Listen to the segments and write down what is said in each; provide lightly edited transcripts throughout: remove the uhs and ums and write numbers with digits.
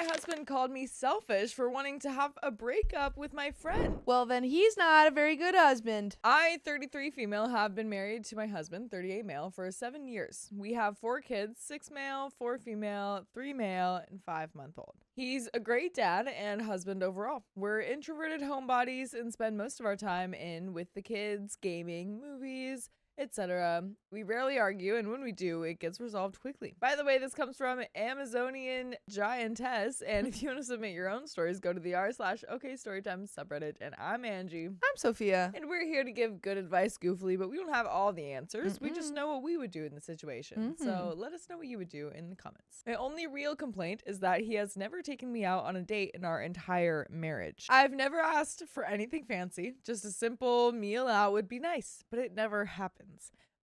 My husband called me selfish for wanting to have a breakup with my friend. Well, then he's not a very good husband. I, 33 female, have been married to my husband, 38 male, for 7 years. We have 4 kids, 6 male, 4 female, 3 male, and 5-month-old. He's a great dad and husband overall. We're introverted homebodies and spend most of our time in with the kids, gaming, movies, etc. We rarely argue, and when we do, it gets resolved quickly. By the way, this comes from Amazonian Giantess, and if you want to submit your own stories, go to the r/OKStorytime subreddit, and I'm Angie. I'm Sophia. And we're here to give good advice goofily, but we don't have all the answers. We just know what we would do in the situation. So let us know what you would do in the comments. My only real complaint is that he has never taken me out on a date in our entire marriage. I've never asked for anything fancy. Just a simple meal out would be nice, but it never happens.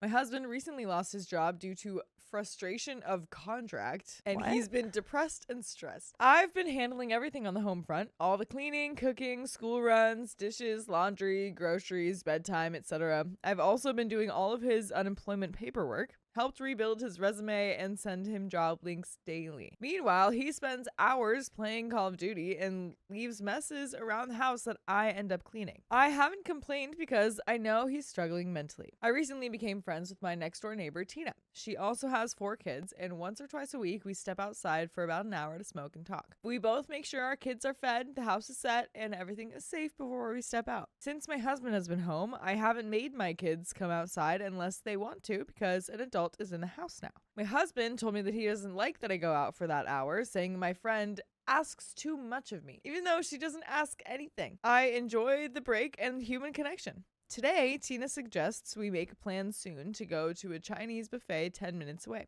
My husband recently lost his job due to frustration of contract, and he's been depressed and stressed. I've been handling everything on the home front, all the cleaning, cooking, school runs, dishes, laundry, groceries, bedtime, etc. I've also been doing all of his unemployment paperwork, helped rebuild his resume, and send him job links daily. Meanwhile, he spends hours playing Call of Duty and leaves messes around the house that I end up cleaning. I haven't complained because I know he's struggling mentally. I recently became friends with my next door neighbor, Tina. She also has 4 kids, and once or twice a week, we step outside for about an hour to smoke and talk. We both make sure our kids are fed, the house is set, and everything is safe before we step out. Since my husband has been home, I haven't made my kids come outside unless they want to because an adult is in the house now. My husband told me that he doesn't like that I go out for that hour, saying my friend asks too much of me, even though she doesn't ask anything. I enjoy the break and human connection. Today, Tina suggests we make a plan soon to go to a Chinese buffet 10 minutes away.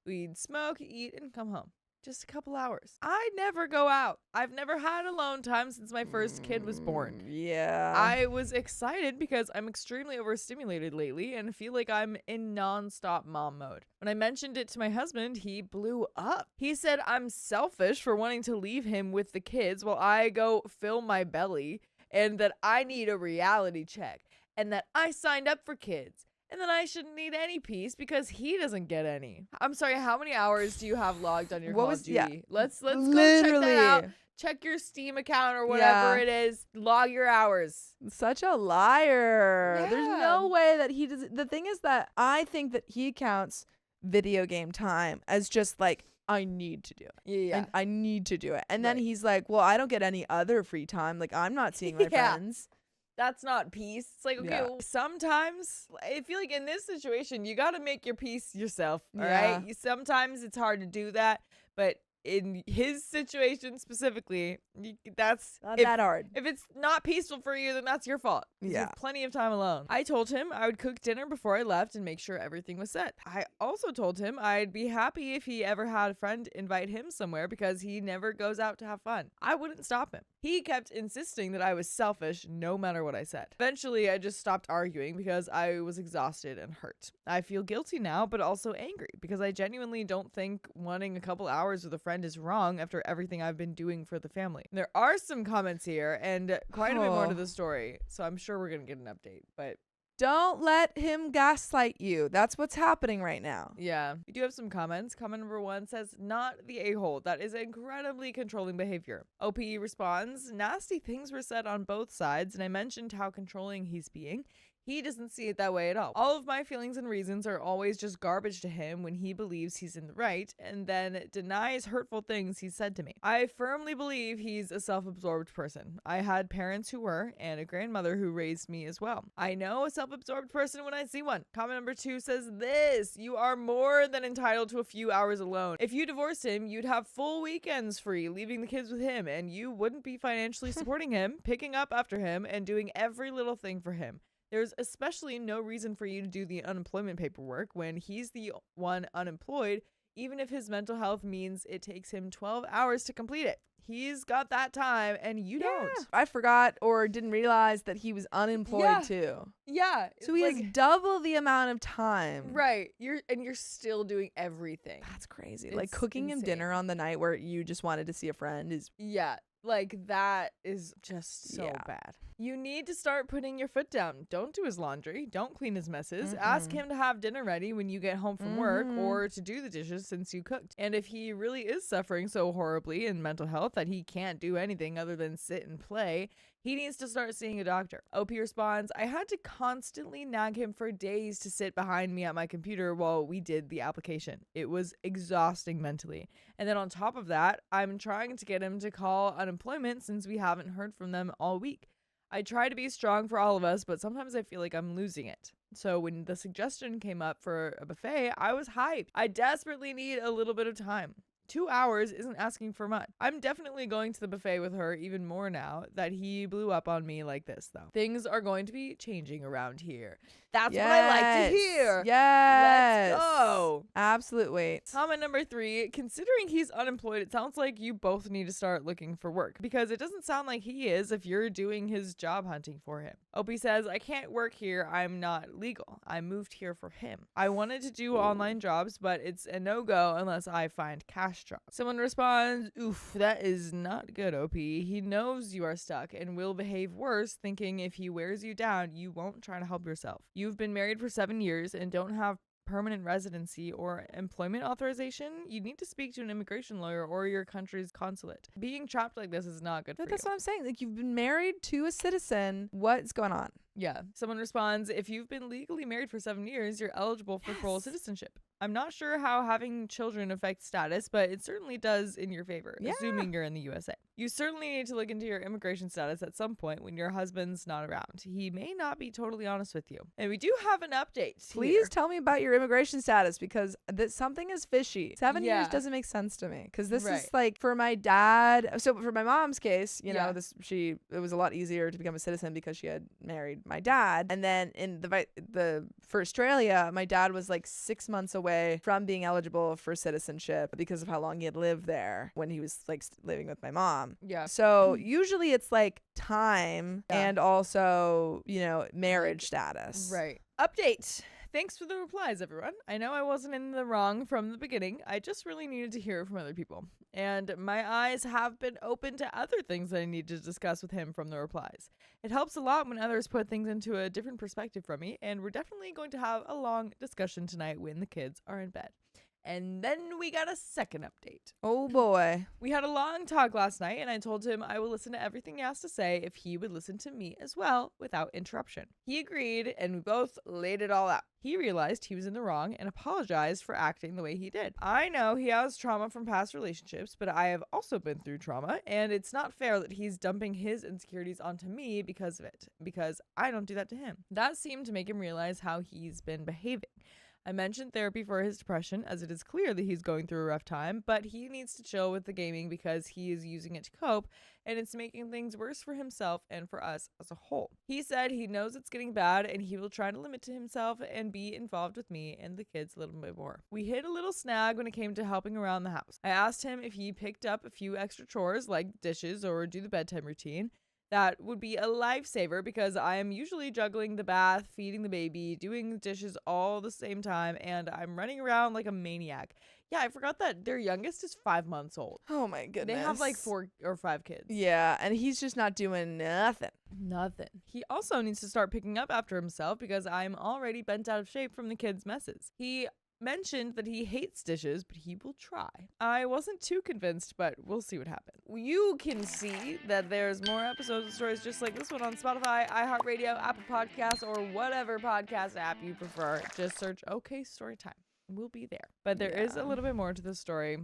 We'd smoke, eat, and come home. Just a couple hours. I never go out. I've never had alone time since my first kid was born. Yeah. I was excited because I'm extremely overstimulated lately and feel like I'm in non-stop mom mode. When I mentioned it to my husband, he blew up. He said I'm selfish for wanting to leave him with the kids while I go fill my belly, and that I need a reality check, and that I signed up for kids, and then I shouldn't need any peace because he doesn't get any. I'm sorry, how many hours do you have logged on your Call of Duty? Yeah. Let's go check that out. Check your Steam account or whatever it is. Log your hours. Such a liar. Yeah. There's no way that he does. The thing is that I think that he counts video game time as just like, I need to do it. Yeah. And I need to do it. And then he's like, well, I don't get any other free time. Like, I'm not seeing my friends. That's not peace. It's like, okay, well, sometimes I feel like in this situation, you got to make your peace yourself. All right. Sometimes it's hard to do that. But in his situation specifically, that's not that hard. If it's not peaceful for you, then that's your fault. You have plenty of time alone. I told him I would cook dinner before I left and make sure everything was set. I also told him I'd be happy if he ever had a friend invite him somewhere because he never goes out to have fun. I wouldn't stop him. He kept insisting that I was selfish no matter what I said. Eventually, I just stopped arguing because I was exhausted and hurt. I feel guilty now, but also angry because I genuinely don't think wanting a couple hours with a friend is wrong after everything I've been doing for the family. There are some comments here and quite a bit more to the story, so I'm sure we're going to get an update, but don't let him gaslight you. That's what's happening right now. Yeah. We do have some comments. Comment number 1 says, not the a-hole. That is incredibly controlling behavior. OPE responds, nasty things were said on both sides, and I mentioned how controlling he's being. He doesn't see it that way at all. All of my feelings and reasons are always just garbage to him when he believes he's in the right and then denies hurtful things he said to me. I firmly believe he's a self-absorbed person. I had parents who were, and a grandmother who raised me as well. I know a self-absorbed person when I see one. Comment number 2 says this: you are more than entitled to a few hours alone. If you divorced him, you'd have full weekends free, leaving the kids with him, and you wouldn't be financially supporting him, picking up after him, and doing every little thing for him. There's especially no reason for you to do the unemployment paperwork when he's the one unemployed, even if his mental health means it takes him 12 hours to complete it. He's got that time and you don't. I forgot or didn't realize that he was unemployed too. Yeah. So he has double the amount of time. Right. You're still doing everything. That's crazy. Like cooking him dinner on the night where you just wanted to see a friend is... Yeah. Like that is just so bad. You need to start putting your foot down. Don't do his laundry. Don't clean his messes. Ask him to have dinner ready when you get home from work or to do the dishes since you cooked. And if he really is suffering so horribly in mental health that he can't do anything other than sit and play, he needs to start seeing a doctor. OP responds, I had to constantly nag him for days to sit behind me at my computer while we did the application. It was exhausting mentally. And then on top of that, I'm trying to get him to call unemployment since we haven't heard from them all week. I try to be strong for all of us, but sometimes I feel like I'm losing it. So when the suggestion came up for a buffet, I was hyped. I desperately need a little bit of time. 2 hours isn't asking for much. I'm definitely going to the buffet with her even more now that he blew up on me like this, though. Things are going to be changing around here. That's what I like to hear. Yes. Let's go. Absolute wait. Comment number 3. Considering he's unemployed, it sounds like you both need to start looking for work because it doesn't sound like he is if you're doing his job hunting for him. Opie says, I can't work here. I'm not legal. I moved here for him. I wanted to do online jobs, but it's a no-go unless I find cash jobs. Someone responds, oof, that is not good, OP. He knows you are stuck and will behave worse, thinking if he wears you down, you won't try to help yourself. You've been married for 7 years and don't have permanent residency or employment authorization. You need to speak to an immigration lawyer or your country's consulate. Being trapped like this is not good for you. That's what I'm saying. Like, you've been married to a citizen. What's going on? Yeah. Someone responds, if you've been legally married for 7 years, you're eligible for full citizenship. I'm not sure how having children affects status, but it certainly does in your favor, assuming you're in the USA. You certainly need to look into your immigration status at some point when your husband's not around. He may not be totally honest with you. And we do have an update. Please tell me about your immigration status because something is fishy. 7 years doesn't make sense to me because this is like for my dad. So for my mom's case, you know, it was a lot easier to become a citizen because she had married my dad. And then in for Australia, my dad was like 6 months away from being eligible for citizenship because of how long he had lived there when he was like living with my mom. Yeah. So usually it's like time and also, you know, marriage status. Right. Update. Thanks for the replies, everyone. I know I wasn't in the wrong from the beginning. I just really needed to hear it from other people. And my eyes have been open to other things that I need to discuss with him from the replies. It helps a lot when others put things into a different perspective from me, and we're definitely going to have a long discussion tonight when the kids are in bed. And then we got a second update. Oh boy. We had a long talk last night, and I told him I will listen to everything he has to say if he would listen to me as well without interruption. He agreed, and we both laid it all out. He realized he was in the wrong and apologized for acting the way he did. I know he has trauma from past relationships, but I have also been through trauma, and it's not fair that he's dumping his insecurities onto me because of it, because I don't do that to him. That seemed to make him realize how he's been behaving. I mentioned therapy for his depression, as it is clear that he's going through a rough time, but he needs to chill with the gaming because he is using it to cope, and it's making things worse for himself and for us as a whole. He said he knows it's getting bad, and he will try to limit to himself and be involved with me and the kids a little bit more. We hit a little snag when it came to helping around the house. I asked him if he picked up a few extra chores like dishes or do the bedtime routine. That would be a lifesaver because I am usually juggling the bath, feeding the baby, doing the dishes all the same time, and I'm running around like a maniac. Yeah, I forgot that their youngest is 5 months old. Oh my goodness. They have like 4 or 5 kids. Yeah, and he's just not doing nothing. Nothing. He also needs to start picking up after himself because I'm already bent out of shape from the kids' messes. He mentioned that he hates dishes, but he will try. I wasn't too convinced, but we'll see what happens. You can see that there's more episodes of stories just like this one on Spotify, iHeartRadio, Apple Podcasts, or whatever podcast app you prefer. Just search OK Storytime. We'll be there. But there is a little bit more to the story.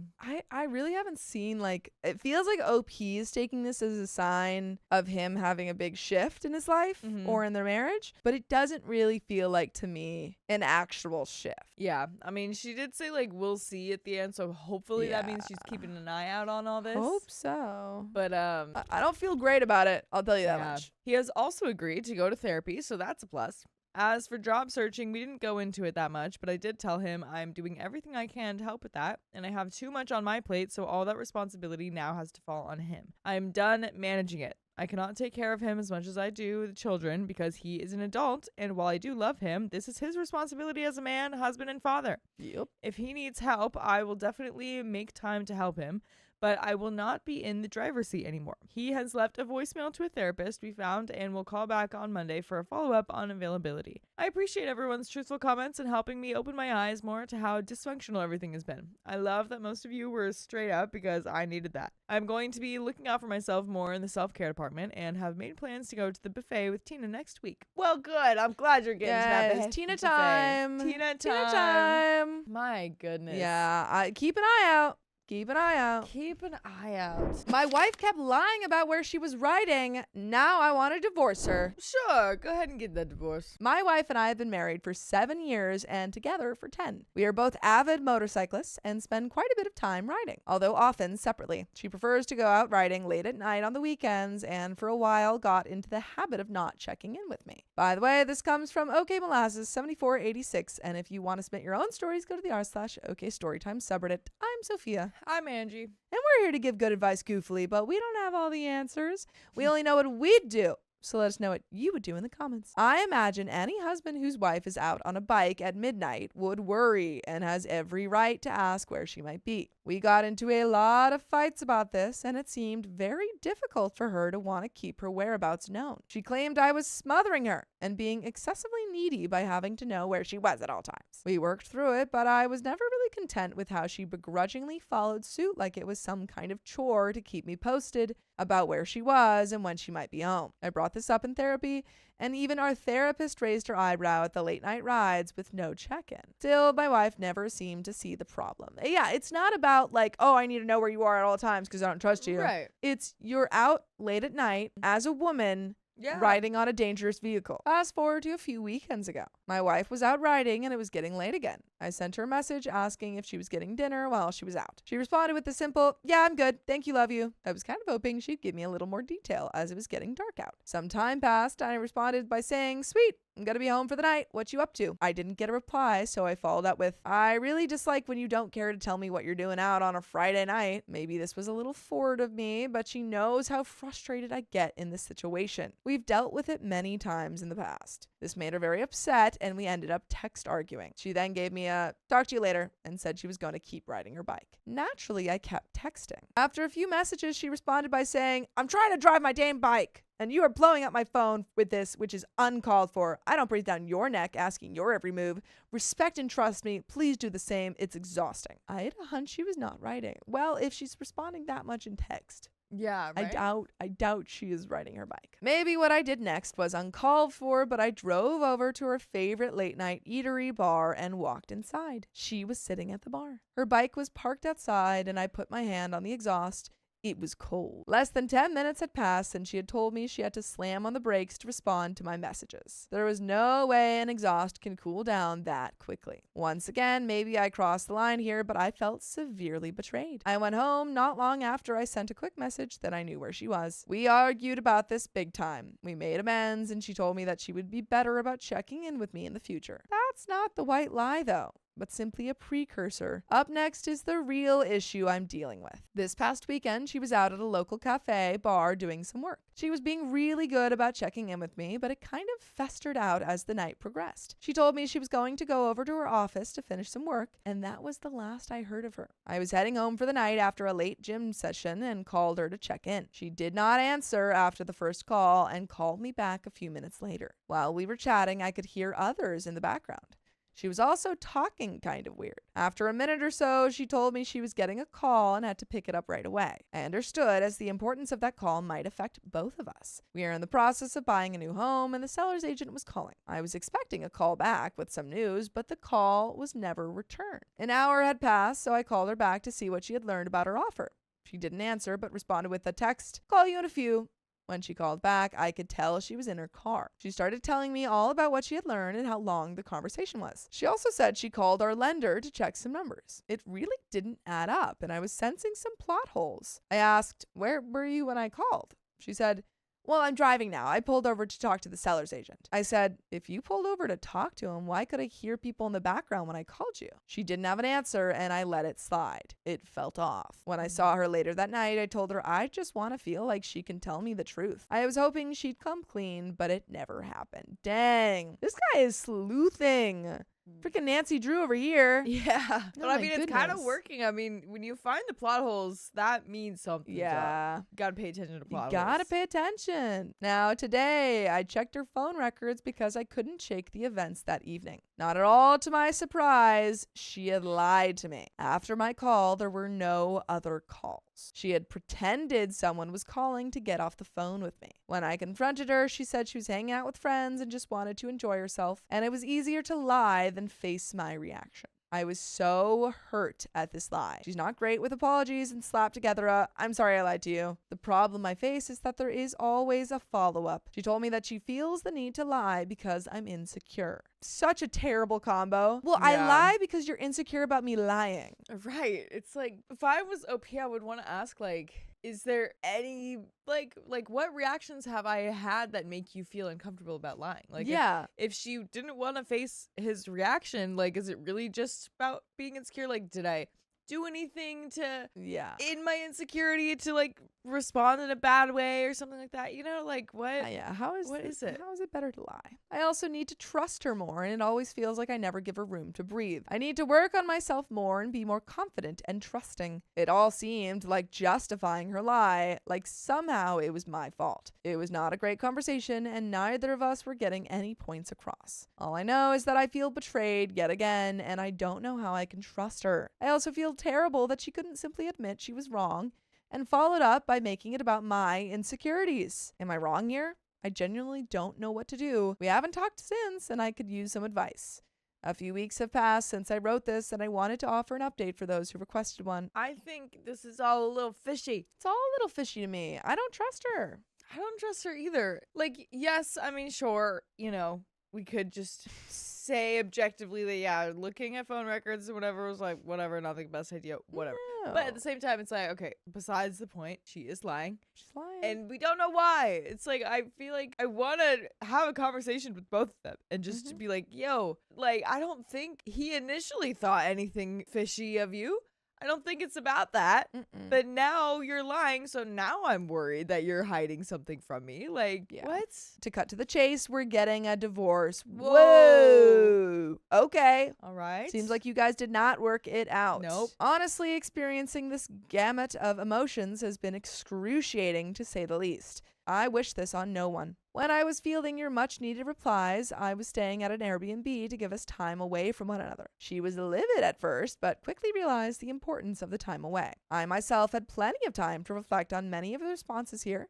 I really haven't seen, like, it feels like OP is taking this as a sign of him having a big shift in his life or in their marriage, but it doesn't really feel like to me an actual shift. Yeah. I mean, she did say, like, we'll see at the end, so hopefully that means she's keeping an eye out on all this. Hope so. But I don't feel great about it. I'll tell you that much. He has also agreed to go to therapy, so that's a plus. As for job searching, we didn't go into it that much, but I did tell him I'm doing everything I can to help with that, and I have too much on my plate, so all that responsibility now has to fall on him. I'm done managing it. I cannot take care of him as much as I do the children because he is an adult, and while I do love him, this is his responsibility as a man, husband, and father. Yep. If he needs help, I will definitely make time to help him, but I will not be in the driver's seat anymore. He has left a voicemail to a therapist we found and will call back on Monday for a follow-up on availability. I appreciate everyone's truthful comments and helping me open my eyes more to how dysfunctional everything has been. I love that most of you were straight up because I needed that. I'm going to be looking out for myself more in the self-care department and have made plans to go to the buffet with Tina next week. Well, good. I'm glad you're getting to that buffet. Tina time. Tina time. My goodness. Yeah, keep an eye out. Keep an eye out. Keep an eye out. My wife kept lying about where she was writing. Now I want to divorce her. Sure, go ahead and get that divorce. My wife and I have been married for 7 years and together for 10. We are both avid motorcyclists and spend quite a bit of time riding, although often separately. She prefers to go out riding late at night on the weekends and for a while got into the habit of not checking in with me. By the way, this comes from OK Molasses 7486, and if you want to submit your own stories, go to the r/OK Storytime subreddit. I'm Sophia. I'm Angie. And we're here to give good advice goofily, but we don't have all the answers. We only know what we'd do. So let us know what you would do in the comments. I imagine any husband whose wife is out on a bike at midnight would worry and has every right to ask where she might be. We got into a lot of fights about this, and it seemed very difficult for her to want to keep her whereabouts known. She claimed I was smothering her and being excessively needy by having to know where she was at all times. We worked through it, but I was never really content with how she begrudgingly followed suit like it was some kind of chore to keep me posted about where she was and when she might be home. I brought this up in therapy, and even our therapist raised her eyebrow at the late night rides with no check-in. Still, my wife never seemed to see the problem. Yeah, it's not about like, oh, I need to know where you are at all times because I don't trust you. Right. It's you're out late at night as a woman riding on a dangerous vehicle. Fast forward to a few weekends ago. My wife was out riding and it was getting late again. I sent her a message asking if she was getting dinner while she was out. She responded with the simple, "Yeah, I'm good. Thank you, love you." I was kind of hoping she'd give me a little more detail as it was getting dark out. Some time passed and I responded by saying, "Sweet, I'm gonna be home for the night. What you up to?" I didn't get a reply, so I followed up with, "I really dislike when you don't care to tell me what you're doing out on a Friday night." Maybe this was a little forward of me, but she knows how frustrated I get in this situation. We've dealt with it many times in the past. This made her very upset and we ended up text arguing. She then gave me a "talk to you later" and said she was going to keep riding her bike. Naturally, I kept texting. After a few messages, she responded by saying, "I'm trying to drive my damn bike, and you are blowing up my phone with this, which is uncalled for. I don't breathe down your neck asking your every move. Respect and trust me. Please do the same. It's exhausting." I had a hunch she was not writing. Well, if she's responding that much in text. Yeah, right? I doubt she is riding her bike. Maybe what I did next was uncalled for, but I drove over to her favorite late night eatery bar and walked inside. She was sitting at the bar. Her bike was parked outside and I put my hand on the exhaust. It was cold. Less than 10 minutes had passed and she had told me she had to slam on the brakes to respond to my messages. There was no way an exhaust can cool down that quickly. Once again, maybe I crossed the line here, but I felt severely betrayed. I went home not long after I sent a quick message that I knew where she was. We argued about this big time. We made amends and she told me that she would be better about checking in with me in the future. That's not the white lie though, but simply a precursor. Up next is the real issue I'm dealing with. This past weekend, she was out at a local cafe bar doing some work. She was being really good about checking in with me, but it kind of festered out as the night progressed. She told me she was going to go over to her office to finish some work, and that was the last I heard of her. I was heading home for the night after a late gym session and called her to check in. She did not answer after the first call and called me back a few minutes later. While we were chatting, I could hear others in the background. She was also talking kind of weird. After a minute or so, she told me she was getting a call and had to pick it up right away. I understood, as the importance of that call might affect both of us. We are in the process of buying a new home and the seller's agent was calling. I was expecting a call back with some news, but the call was never returned. An hour had passed, so I called her back to see what she had learned about her offer. She didn't answer, but responded with a text, "Call you in a few." When she called back, I could tell she was in her car. She started telling me all about what she had learned and how long the conversation was. She also said she called our lender to check some numbers. It really didn't add up, and I was sensing some plot holes. I asked, "Where were you when I called?" She said, "Well, I'm driving now. I pulled over to talk to the seller's agent." I said, "If you pulled over to talk to him, why could I hear people in the background when I called you?" She didn't have an answer, and I let it slide. It felt off. When I saw her later that night, I told her I just want to feel like she can tell me the truth. I was hoping she'd come clean, but it never happened. Dang, this guy is sleuthing. Freaking Nancy Drew over here. Yeah. But I mean, it's kind of working. I mean, when you find the plot holes, that means something. Yeah. Gotta pay attention to plot holes. Gotta pay attention. Now, today, I checked her phone records because I couldn't shake the events that evening. Not at all to my surprise, she had lied to me. After my call, there were no other calls. She had pretended someone was calling to get off the phone with me. When I confronted her, she said she was hanging out with friends and just wanted to enjoy herself, and it was easier to lie than face my reaction. I was so hurt at this lie. She's not great with apologies and slapped together I'm sorry I lied to you. The problem I face is that there is always a follow-up. She told me that she feels the need to lie because I'm insecure. Such a terrible combo. Well, yeah. I lie because you're insecure about me lying. Right. It's like, if I was OP, I would want to ask, like, is there any, like what reactions have I had that make you feel uncomfortable about lying? Like, yeah. If she didn't want to face his reaction, like, is it really just about being insecure? Like, did I do anything to, in my insecurity to, like, respond in a bad way or something like that? You know, like, what? How is it better to lie? I also need to trust her more, and it always feels like I never give her room to breathe. I need to work on myself more and be more confident and trusting. It all seemed like justifying her lie, like somehow it was my fault. It was not a great conversation, and neither of us were getting any points across. All I know is that I feel betrayed yet again, and I don't know how I can trust her. I also feel terrible that she couldn't simply admit she was wrong and followed up by making it about my insecurities. Am I wrong here? I genuinely don't know what to do. We haven't talked since, and I could use some advice. A few weeks have passed since I wrote this, and I wanted to offer an update for those who requested one. I think this is all a little fishy. It's all a little fishy to me. I don't trust her. I don't trust her either. Like, yes, I mean, sure, you know, we could just say objectively that, yeah, looking at phone records or whatever was like, whatever, not the best idea, whatever. No. But at the same time, it's like, okay, besides the point, she is lying. She's lying. And we don't know why. It's like, I feel like I want to have a conversation with both of them and just to be like, yo, like, I don't think he initially thought anything fishy of you. I don't think it's about that. But now you're lying, so now I'm worried that you're hiding something from me. Like, what? To cut to the chase, we're getting a divorce. Whoa. Okay. All right. Seems like you guys did not work it out. Nope. Honestly, experiencing this gamut of emotions has been excruciating, to say the least. I wish this on no one. When I was fielding your much-needed replies, I was staying at an Airbnb to give us time away from one another. She was livid at first, but quickly realized the importance of the time away. I myself had plenty of time to reflect on many of the responses here,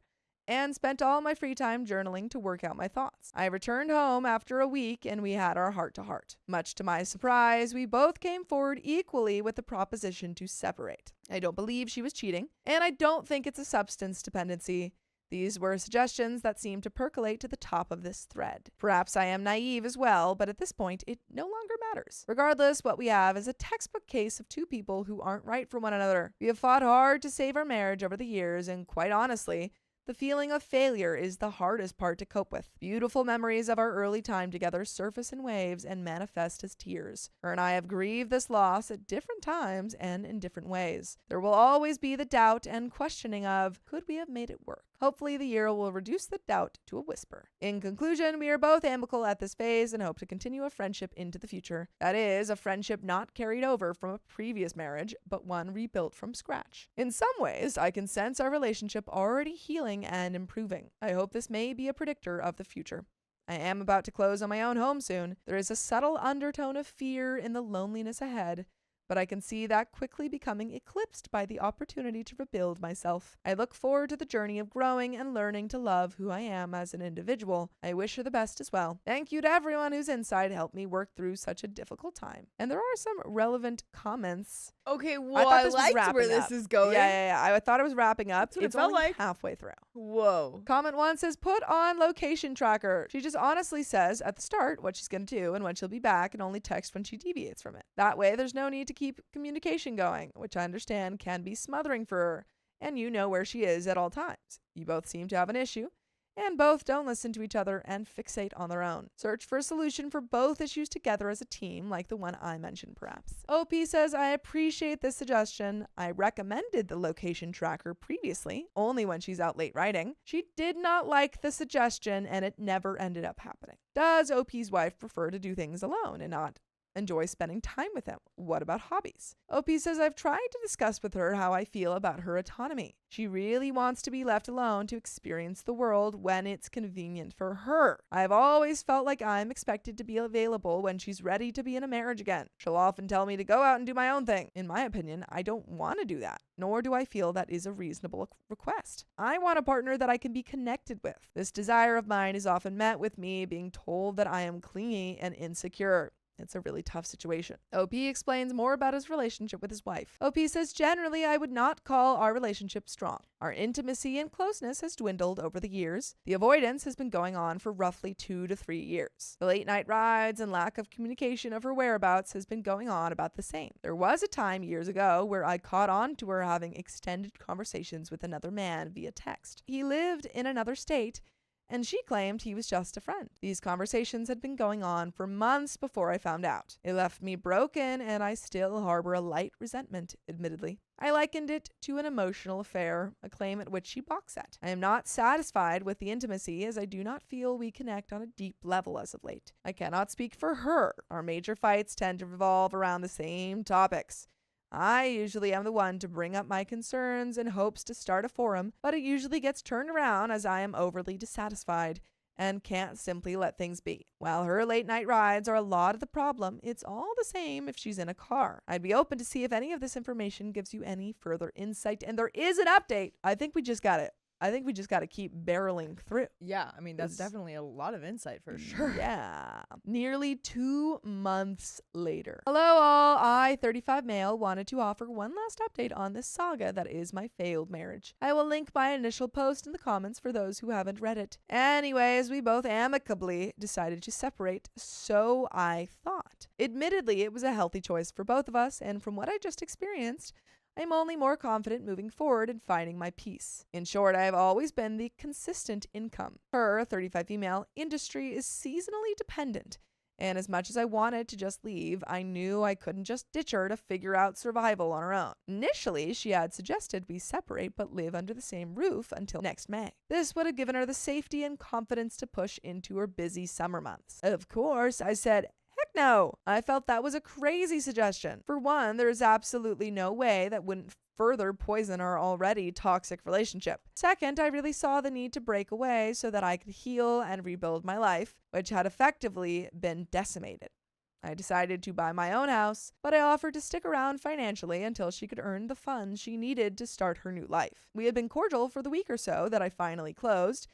and spent all my free time journaling to work out my thoughts. I returned home after a week, and we had our heart-to-heart. Much to my surprise, we both came forward equally with the proposition to separate. I don't believe she was cheating, and I don't think it's a substance dependency. These were suggestions that seemed to percolate to the top of this thread. Perhaps I am naive as well, but at this point, it no longer matters. Regardless, what we have is a textbook case of two people who aren't right for one another. We have fought hard to save our marriage over the years, and quite honestly, the feeling of failure is the hardest part to cope with. Beautiful memories of our early time together surface in waves and manifest as tears. Her and I have grieved this loss at different times and in different ways. There will always be the doubt and questioning of, could we have made it work? Hopefully the year will reduce the doubt to a whisper. In conclusion, we are both amicable at this phase and hope to continue a friendship into the future. That is, a friendship not carried over from a previous marriage, but one rebuilt from scratch. In some ways, I can sense our relationship already healing and improving. I hope this may be a predictor of the future. I am about to close on my own home soon. There is a subtle undertone of fear in the loneliness ahead, but I can see that quickly becoming eclipsed by the opportunity to rebuild myself. I look forward to the journey of growing and learning to love who I am as an individual. I wish her the best as well. Thank you to everyone whose insight helped me work through such a difficult time. And there are some relevant comments. Okay, well, I liked where this is going. Yeah. I thought it was wrapping up. It's only like halfway through. Whoa. Comment 1 says, put on location tracker. She just honestly says at the start what she's going to do and when she'll be back, and only text when she deviates from it. That way, there's no need to keep communication going, which I understand can be smothering for her, and you know where she is at all times. You both seem to have an issue, and both don't listen to each other and fixate on their own. Search for a solution for both issues together as a team, like the one I mentioned perhaps. OP says, I appreciate this suggestion. I recommended the location tracker previously, only when she's out late writing. She did not like the suggestion, and it never ended up happening. Does OP's wife prefer to do things alone and not enjoy spending time with him. What about hobbies? OP says I've tried to discuss with her how I feel about her autonomy. She really wants to be left alone to experience the world when it's convenient for her. I've always felt like I'm expected to be available when she's ready to be in a marriage again. She'll often tell me to go out and do my own thing. In my opinion, I don't want to do that, nor do I feel that is a reasonable request. I want a partner that I can be connected with. This desire of mine is often met with me being told that I am clingy and insecure. It's a really tough situation. OP explains more about his relationship with his wife. OP says, generally, I would not call our relationship strong. Our intimacy and closeness has dwindled over the years. The avoidance has been going on for roughly 2 to 3 years. The late night rides and lack of communication of her whereabouts has been going on about the same. There was a time years ago where I caught on to her having extended conversations with another man via text. He lived in another state, and she claimed he was just a friend. These conversations had been going on for months before I found out. It left me broken, and I still harbor a light resentment, admittedly. I likened it to an emotional affair, a claim at which she balks at. I am not satisfied with the intimacy, as I do not feel we connect on a deep level as of late. I cannot speak for her. Our major fights tend to revolve around the same topics. I usually am the one to bring up my concerns in hopes to start a forum, but it usually gets turned around as I am overly dissatisfied and can't simply let things be. While her late night rides are a lot of the problem, it's all the same if she's in a car. I'd be open to see if any of this information gives you any further insight, and there is an update. I think we just got to keep barreling through. Yeah, I mean, that's definitely a lot of insight for sure. Yeah. Nearly 2 months later. Hello all, I, 35 male, wanted to offer one last update on this saga that is my failed marriage. I will link my initial post in the comments for those who haven't read it. Anyways, we both amicably decided to separate, so I thought. Admittedly, it was a healthy choice for both of us, and from what I just experienced, I'm only more confident moving forward and finding my peace. In short, I have always been the consistent income. Her, 35 female, industry is seasonally dependent, and as much as I wanted to just leave, I knew I couldn't just ditch her to figure out survival on her own. Initially, she had suggested we separate but live under the same roof until next May. This would have given her the safety and confidence to push into her busy summer months. Of course, I said, heck no! I felt that was a crazy suggestion. For one, there is absolutely no way that wouldn't further poison our already toxic relationship. Second, I really saw the need to break away so that I could heal and rebuild my life, which had effectively been decimated. I decided to buy my own house, but I offered to stick around financially until she could earn the funds she needed to start her new life. We had been cordial for the week or so that I finally closed,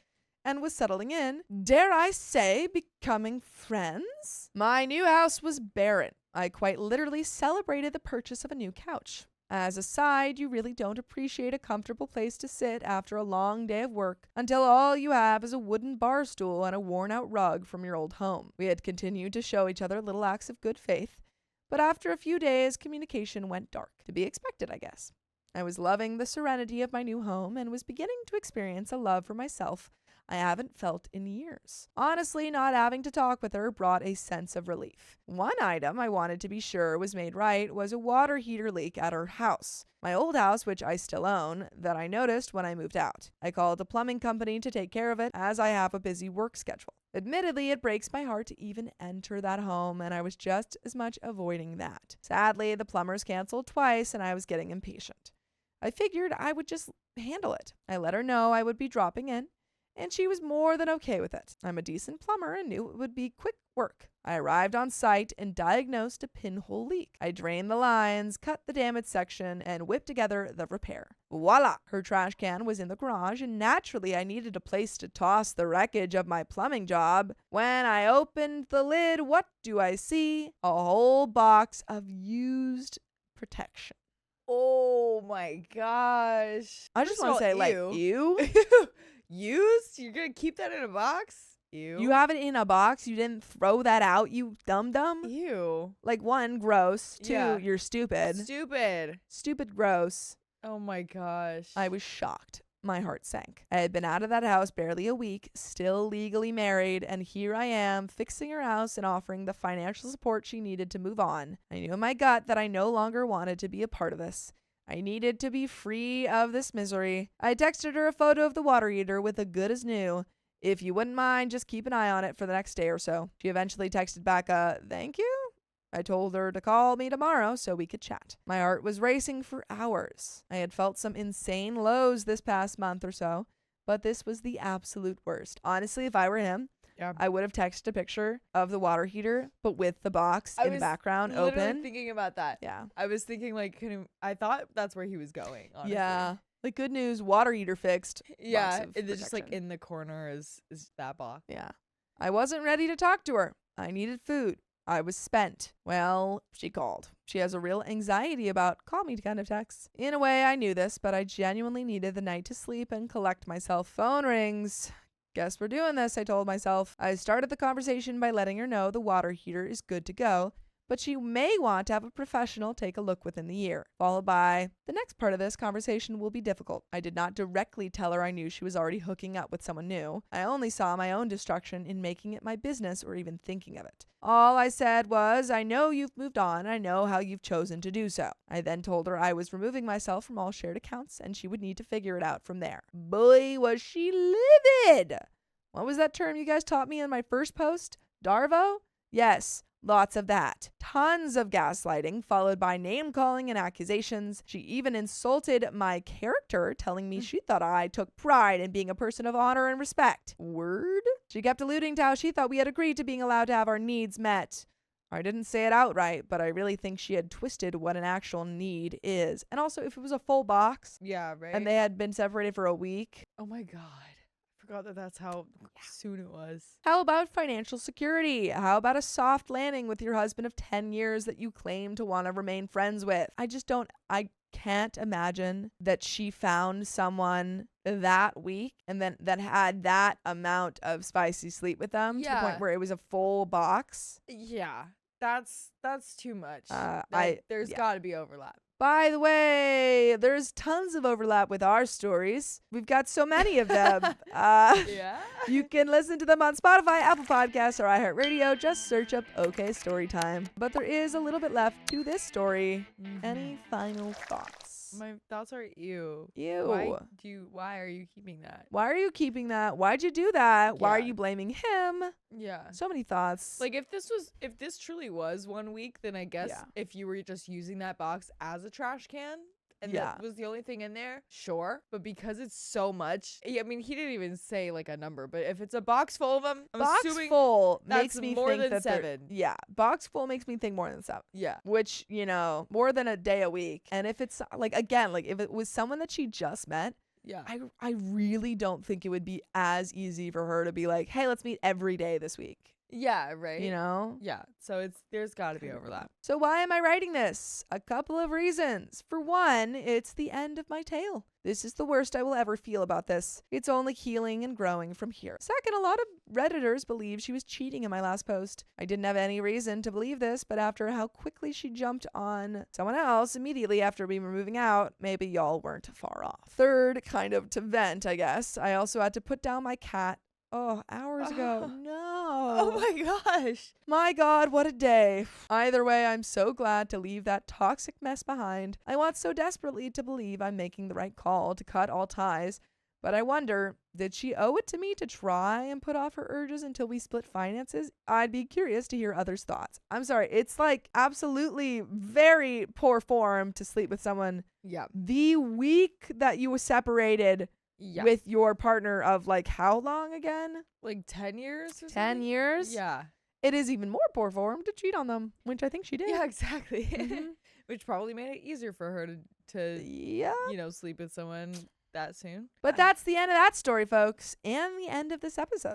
and was settling in, dare I say, becoming friends? My new house was barren. I quite literally celebrated the purchase of a new couch. As a side, you really don't appreciate a comfortable place to sit after a long day of work until all you have is a wooden bar stool and a worn-out rug from your old home. We had continued to show each other little acts of good faith, but after a few days, communication went dark. To be expected, I guess. I was loving the serenity of my new home and was beginning to experience a love for myself I haven't felt in years. Honestly, not having to talk with her brought a sense of relief. One item I wanted to be sure was made right was a water heater leak at her house. My old house, which I still own, that I noticed when I moved out. I called a plumbing company to take care of it as I have a busy work schedule. Admittedly, it breaks my heart to even enter that home, and I was just as much avoiding that. Sadly, the plumbers canceled twice, and I was getting impatient. I figured I would just handle it. I let her know I would be dropping in, and she was more than okay with it. I'm a decent plumber and knew it would be quick work. I arrived on site and diagnosed a pinhole leak. I drained the lines, cut the damaged section, and whipped together the repair. Voila! Her trash can was in the garage, and naturally I needed a place to toss the wreckage of my plumbing job. When I opened the lid, what do I see? A whole box of used protection. Oh my gosh. I just want to say, like, ew. Used? You're going to keep that in a box? Ew. You have it in a box? You didn't throw that out, you dum-dum? Ew. Like, one, gross. Two, Yeah. You're stupid. Stupid, gross. Oh my gosh. I was shocked. My heart sank. I had been out of that house barely a week, still legally married, and here I am, fixing her house and offering the financial support she needed to move on. I knew in my gut that I no longer wanted to be a part of this. I needed to be free of this misery. I texted her a photo of the water heater with a good as new. If you wouldn't mind, just keep an eye on it for the next day or so. She eventually texted back, thank you? I told her to call me tomorrow so we could chat. My heart was racing for hours. I had felt some insane lows this past month or so, but this was the absolute worst. Honestly, if I were him, I would have texted a picture of the water heater, but with the box in the background open. I was thinking about that. Yeah. I was thinking like, I thought that's where he was going, honestly. Yeah. Like, good news, water heater fixed. Yeah. It's just like in the corner is that box. Yeah. I wasn't ready to talk to her. I needed food. I was spent. Well, she called. She has a real anxiety about call me kind of texts. In a way, I knew this, but I genuinely needed the night to sleep and collect myself. Phone rings. Guess we're doing this, I told myself. I started the conversation by letting her know the water heater is good to go, but she may want to have a professional take a look within the year. Followed by, the next part of this conversation will be difficult. I did not directly tell her I knew she was already hooking up with someone new. I only saw my own destruction in making it my business or even thinking of it. All I said was, I know you've moved on. I know how you've chosen to do so. I then told her I was removing myself from all shared accounts and she would need to figure it out from there. Boy, was she livid! What was that term you guys taught me in my first post? Darvo? Yes. Lots of that. Tons of gaslighting, followed by name-calling and accusations. She even insulted my character, telling me she thought I took pride in being a person of honor and respect. Word? She kept alluding to how she thought we had agreed to being allowed to have our needs met. I didn't say it outright, but I really think she had twisted what an actual need is. And also, if it was a full box, and they had been separated for a week. Oh my God. Forgot that's how soon it was. How about financial security? How about a soft landing with your husband of 10 years that you claim to want to remain friends with? I can't imagine that she found someone that week and then that had that amount of spicy sleep with them to the point where it was a full box. Yeah, that's too much. There's got to be overlap. By the way, there's tons of overlap with our stories. We've got so many of them. You can listen to them on Spotify, Apple Podcasts, or iHeartRadio. Just search up OK Storytime. But there is a little bit left to this story. Any final thoughts? My thoughts are ew. Why are you keeping that? Why are you keeping that? Why'd you do that? Why are you blaming him? Yeah. So many thoughts. Like if this truly was 1 week, then I guess if you were just using that box as a trash can and that was the only thing in there, sure. But because it's so much, I mean, he didn't even say like a number, but if it's a box full of them, I'm assuming full that's makes me more think than that 7. Yeah, box full makes me think more than 7. Yeah, which more than a day a week. And if it's like if it was someone that she just met. Yeah, I really don't think it would be as easy for her to be like, hey, let's meet every day this week. Yeah, right. Yeah. So there's got to be overlap. So why am I writing this? A couple of reasons. For one, it's the end of my tale. This is the worst I will ever feel about this. It's only healing and growing from here. Second, a lot of Redditors believe she was cheating in my last post. I didn't have any reason to believe this, but after how quickly she jumped on someone else immediately after me moving out, maybe y'all weren't far off. Third, kind of to vent, I guess, I also had to put down my cat. Oh, hours ago. No. Oh my gosh. My God, what a day. Either way, I'm so glad to leave that toxic mess behind. I want so desperately to believe I'm making the right call to cut all ties. But I wonder, did she owe it to me to try and put off her urges until we split finances? I'd be curious to hear others' thoughts. I'm sorry. It's like absolutely very poor form to sleep with someone. Yeah. The week that you were separated. Yeah. With your partner of like how long again? Like 10 years or 10 years? Yeah. It is even more poor form to cheat on them, which I think she did. Yeah, exactly. Mm-hmm. Which probably made it easier for her to sleep with someone that soon. But that's the end of that story, folks, and the end of this episode.